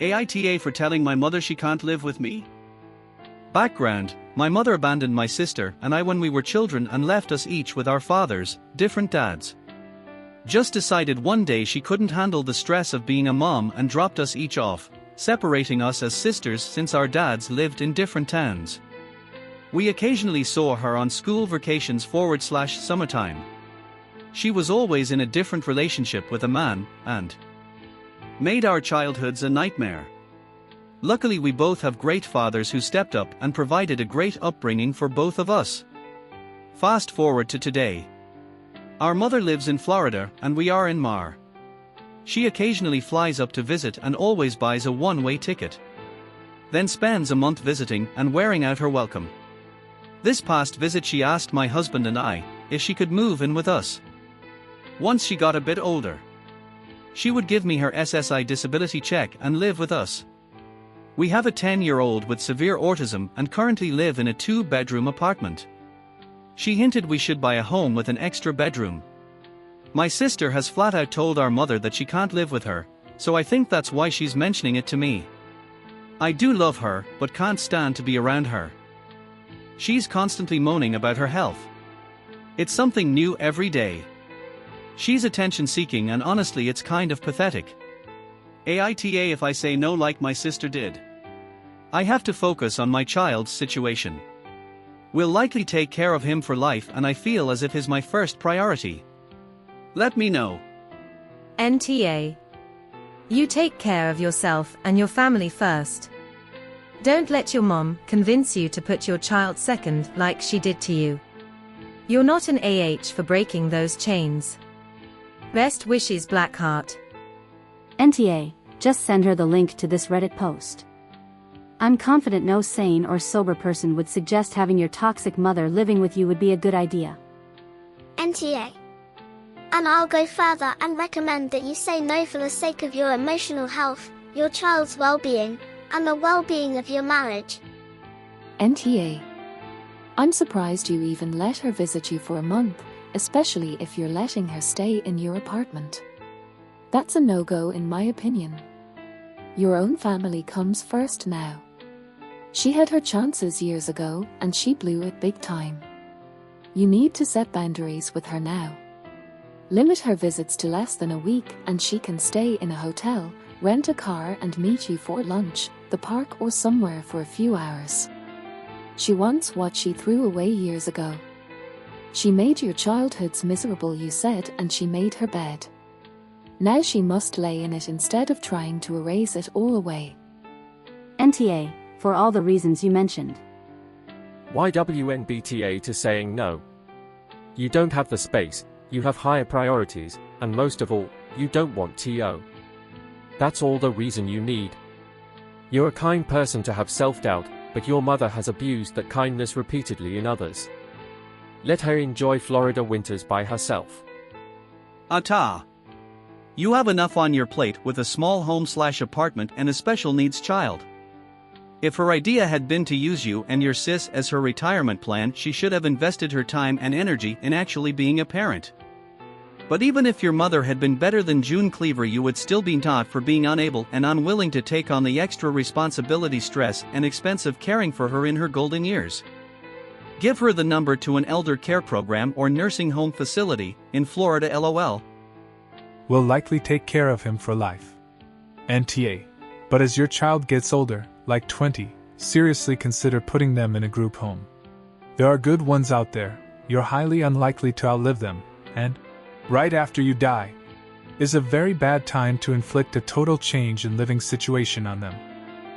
AITA for telling my mother she can't live with me. Background: my mother abandoned my sister and I when we were children and left us each with our fathers, different dads. Just decided one day she couldn't handle the stress of being a mom and dropped us each off, separating us as sisters since our dads lived in different towns. We occasionally saw her on school vacations / summertime. She was always in a different relationship with a man, and made our childhoods a nightmare. Luckily we both have great fathers who stepped up and provided a great upbringing for both of us. Fast forward to today. Our mother lives in Florida and we are in Mar. She occasionally flies up to visit and always buys a one-way ticket. Then spends a month visiting and wearing out her welcome. This past visit she asked my husband and I if she could move in with us. Once she got a bit older, she would give me her SSI disability check and live with us. We have a 10-year-old with severe autism and currently live in a 2-bedroom apartment. She hinted we should buy a home with an extra bedroom. My sister has flat out told our mother that she can't live with her, so I think that's why she's mentioning it to me. I do love her, but can't stand to be around her. She's constantly moaning about her health. It's something new every day. She's attention-seeking and honestly it's kind of pathetic. AITA if I say no like my sister did. I have to focus on my child's situation. We'll likely take care of him for life and I feel as if he's my first priority. Let me know. NTA. You take care of yourself and your family first. Don't let your mom convince you to put your child second like she did to you. You're not an AH for breaking those chains. Best wishes, Blackheart. NTA, just send her the link to this Reddit post. I'm confident no sane or sober person would suggest having your toxic mother living with you would be a good idea. NTA. And I'll go further and recommend that you say no for the sake of your emotional health, your child's well-being, and the well-being of your marriage. NTA. I'm surprised you even let her visit you for a month, especially if you're letting her stay in your apartment. That's a no-go in my opinion. Your own family comes first now. She had her chances years ago and she blew it big time. You need to set boundaries with her now. Limit her visits to less than a week and she can stay in a hotel, rent a car and meet you for lunch, the park or somewhere for a few hours. She wants what she threw away years ago. She made your childhoods miserable, you said, and she made her bed. Now she must lay in it instead of trying to erase it all away. NTA, for all the reasons you mentioned. YWNBTA to saying no. You don't have the space, you have higher priorities, and most of all, you don't want TO. That's all the reason you need. You're a kind person to have self-doubt, but your mother has abused that kindness repeatedly in others. Let her enjoy Florida winters by herself. AITA. You have enough on your plate with a small home/apartment and a special needs child. If her idea had been to use you and your sis as her retirement plan, she should have invested her time and energy in actually being a parent. But even if your mother had been better than June Cleaver, you would still be taught for being unable and unwilling to take on the extra responsibility, stress, and expense of caring for her in her golden years. Give her the number to an elder care program or nursing home facility in Florida, LOL. Will likely take care of him for life. NTA. But as your child gets older, like 20, seriously consider putting them in a group home. There are good ones out there, you're highly unlikely to outlive them, and, right after you die, is a very bad time to inflict a total change in living situation on them.